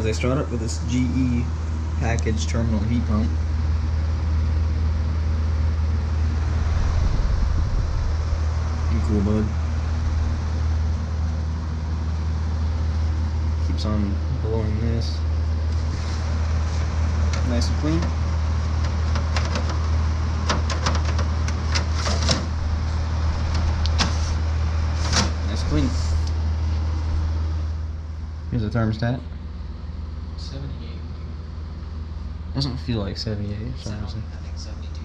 they start up with this GE package terminal heat pump. Cool mode. Keeps on blowing this. Nice and clean. Nice and clean. Here's the thermostat. 78. Doesn't feel like 78. I think 72.